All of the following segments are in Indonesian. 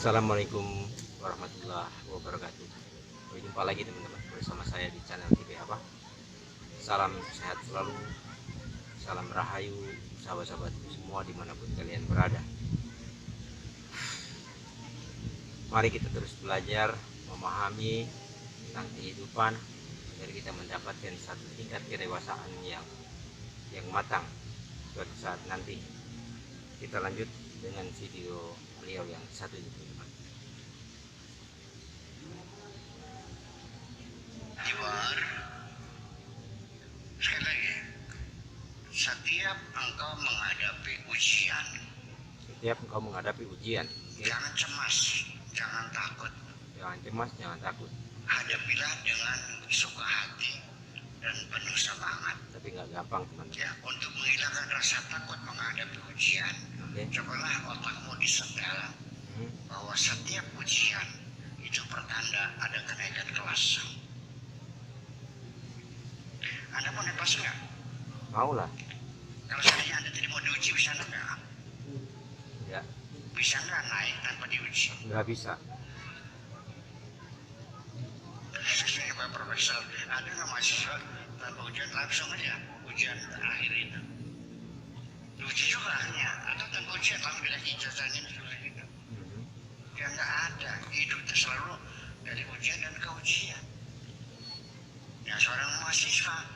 Assalamualaikum warahmatullahi wabarakatuh. Berjumpa lagi teman-teman bersama saya di channel TV apa. Salam sehat selalu, salam rahayu sahabat-sahabat semua dimanapun kalian berada. Mari kita terus belajar memahami tentang kehidupan agar kita mendapatkan satu tingkat kedewasaan yang matang suatu saat nanti. Kita lanjut dengan video beliau yang satu ini, teman-teman. Sekali lagi, setiap engkau menghadapi ujian, jangan cemas, jangan takut. Hadapilah dengan suka hati dan penuh semangat. Tapi nggak gampang, teman-teman. Ya, untuk menghilangkan rasa takut menghadapi ujian, cobalah otakmu disetel bahwa setiap ujian itu pertanda ada kenaikan kelas. Anda mau naik kelas nggak? Mau lah. Kalau seandainya Anda tidak mau diuji, bisa nggak? Ya. Bisa nggak naik tanpa diuji? Nggak bisa. Sesuai Pak Profesor, ada nggak mahasiswa tanpa ujian langsung aja ujian akhir itu? Uji juga hanya, atau tanpa ujian langsung dikasih ijazahnya seperti itu? Ya nggak ada. Hidup itu selalu dari ujian dan keujian. Ya seorang mahasiswa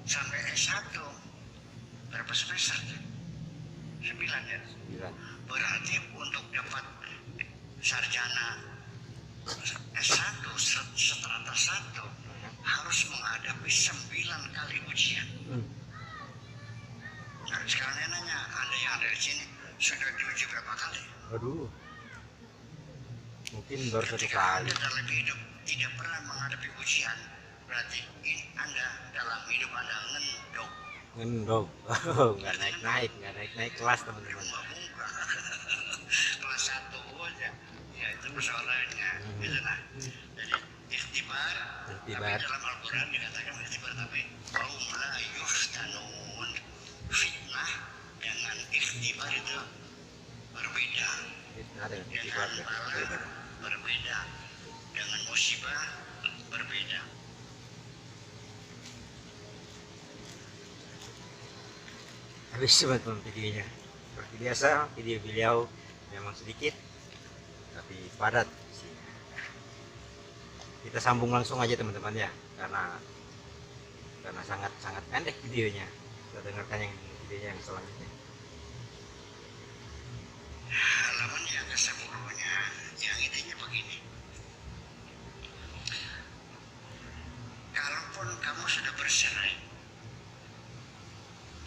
sampai S1 berapa semester? 9 ya? 9. Berarti untuk dapat sarjana S1 strata 1 harus menghadapi 9 kali ujian. Nah, sekarang saya nanya, Anda yang ada di sini sudah diuji berapa kali? Aduh. Mungkin baru satu Ketika kali. Anda dalam hidup tidak pernah menghadapi ujian, berarti Anda dalam hidup Anda ngendok. Ngendog. Nggak naik kelas, teman-teman. Kelas 1 aja. Ya itu persoalannya. Gitu nah. Jadi ikhtibar. Tapi dalam Al-Quran dikatakan ikhtibar, tapi kaum la yuftanun. Fitnah dengan ikhtibar itu berbeda. Dengan bala berbeda. Dengan musibah berbeda. Habis teman-teman videonya. Seperti biasa, video beliau memang sedikit tapi padat isinya. Kita sambung langsung aja teman-teman ya, karena sangat pendek videonya. Kita dengarkan yang videonya yang selanjutnya. Halaman yang ke-10-nya yang intinya begini. Kalaupun kamu sudah bercerai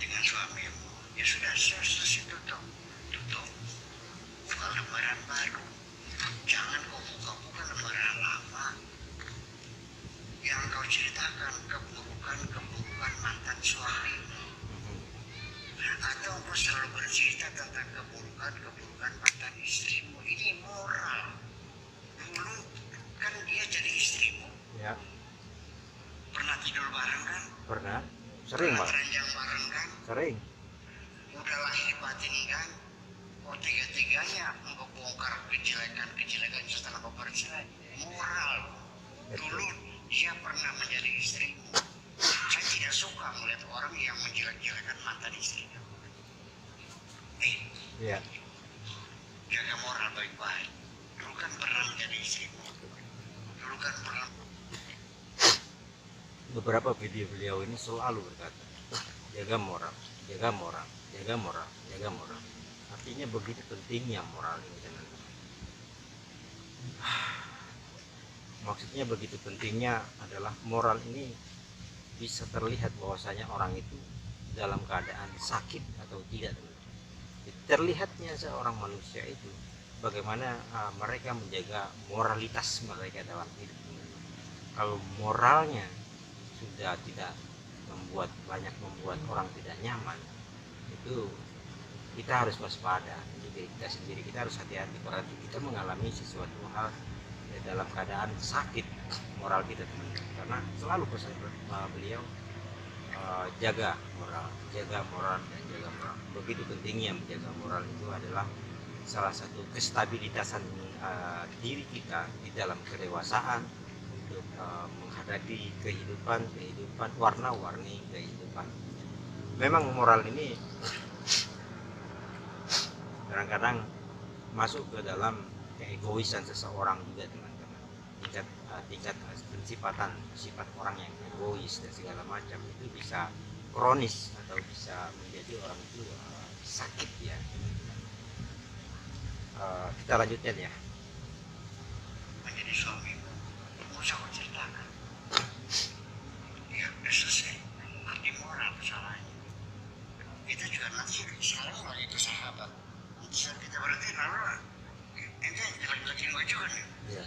dengan suamimu, ya sudah selesai, tutup. Buka lembaran baru. Jangan kau buka-buka lembaran lama yang kau ceritakan keburukan mantan suamimu, atau kau selalu bercerita tentang keburukan mantan istrimu. Ini moral. Dulu kan dia jadi istrimu. Ya. Pernah tidur bareng kan? Pernah. Sering, Pak. Teranjang bareng kan? Sering. Udah lahir batin kan? Oh, tiga-tiganya membongkar kejelekan setelah kau bercerai. Moral. Dulu dia pernah menjadi istrimu. Saya tidak suka melihat orang yang menjelek-jelekan mantan istrinya. Iya. Jaga moral baik-baik. Dulu kan pernah menjadi istrimu. Dulu kan pernah. Beberapa video beliau ini selalu berkata, jaga moral, jaga moral, jaga moral, jaga moral. Artinya begitu pentingnya moral ini, teman-teman. Maksudnya begitu pentingnya adalah moral ini bisa terlihat bahwasanya orang itu dalam keadaan sakit atau tidak, teman-teman. Terlihatnya seorang manusia itu bagaimana mereka menjaga moralitas mereka dalam hidup. Kalau moralnya sudah tidak membuat orang tidak nyaman, itu kita harus waspada. Jadi kita sendiri kita harus hati-hati berarti kita mengalami sesuatu hal dalam keadaan sakit moral kita, teman-teman. Karena selalu pesan beliau jaga moral dan jaga moral. Begitu pentingnya menjaga moral itu adalah salah satu kestabilitasan diri kita di dalam kedewasaan untuk menghadapi kehidupan warna-warni kehidupan. Memang moral ini kadang-kadang masuk ke dalam keegoisan seseorang juga, teman-teman. Tingkat sifat orang yang egois dan segala macam itu bisa kronis atau bisa menjadi orang itu sakit ya. Kita lanjutkan ya. Menjadi suami, mau aku ceritakan. Ya udah selesai. Arti moral masalahnya. Itu juga nanti salah lagi ke sahabat. Saat kita berhenti lalu ini jelek-jelekin gue juga nih. Iya.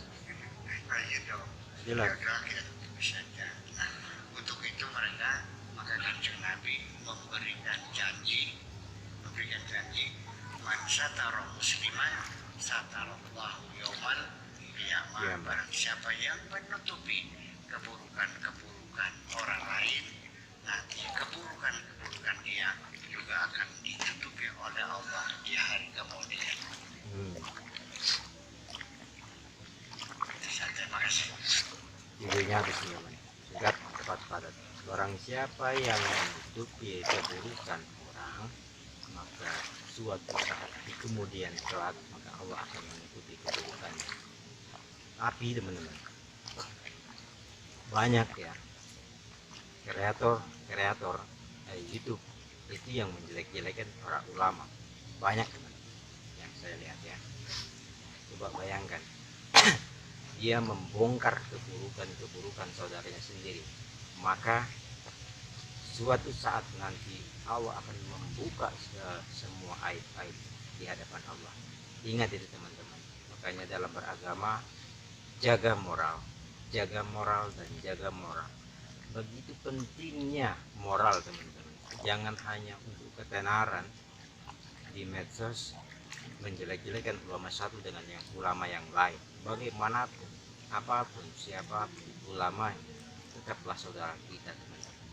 Nah gitu. Jelas. Ya kita saja. Nah, untuk itu mereka maka Kanjeng Nabi memberikan janji man satara musliman satarallahu yaumal qiyamah. Barang siapa yang menutupi keburukan-keburukan orang lain, nanti keburukan-keburukan dia juga akan ditutupi oleh Allah di hari kemudian. Itu saja, terima kasih. Judulnya habis teman, singkat tepat padat. Barang siapa yang menutupi keburukan orang, maka suatu saat di kemudian kelak maka Allah akan menutupi keburukannya. Tapi teman-teman, banyak ya kreator YouTube itu yang menjelek-jelekan para ulama. Banyak teman-teman yang saya lihat ya. Coba bayangkan, dia membongkar keburukan saudaranya sendiri, maka suatu saat nanti Allah akan membuka semua aib-aib di hadapan Allah. Ingat itu teman-teman. Makanya dalam beragama, jaga moral dan jaga moral. Begitu pentingnya moral teman-teman. Jangan hanya untuk ketenaran di medsos menjelek-jelekan ulama satu dengan yang ulama yang lain. Bagaimanapun, apapun, siapapun ulama, tetaplah saudara kita teman-teman.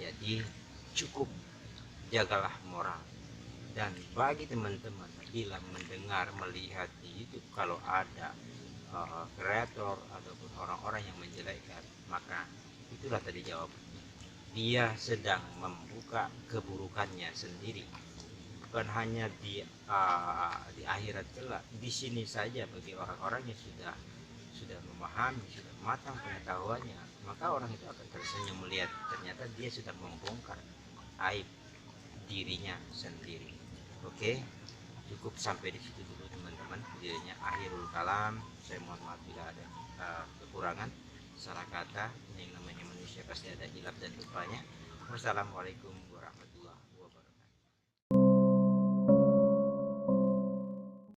Jadi cukup jagalah moral. Dan bagi teman-teman bila mendengar, melihat di YouTube kalau ada kreator ataupun orang-orang yang menjelekkan, maka itulah tadi jawabannya. Dia sedang membuka keburukannya sendiri, bukan hanya di akhirat kelak, di sini saja. Bagi orang-orang yang sudah memahami, sudah matang pengetahuannya, maka orang itu akan tersenyum melihat ternyata dia sudah membongkar aib dirinya sendiri. Oke, cukup sampai di situ dulu teman-teman. Videonya akhirul kalam. Saya mohon maaf bila ada kekurangan salah kata. Yang namanya manusia pasti ada hilaf dan lupanya. Wassalamualaikum warahmatullahi wabarakatuh.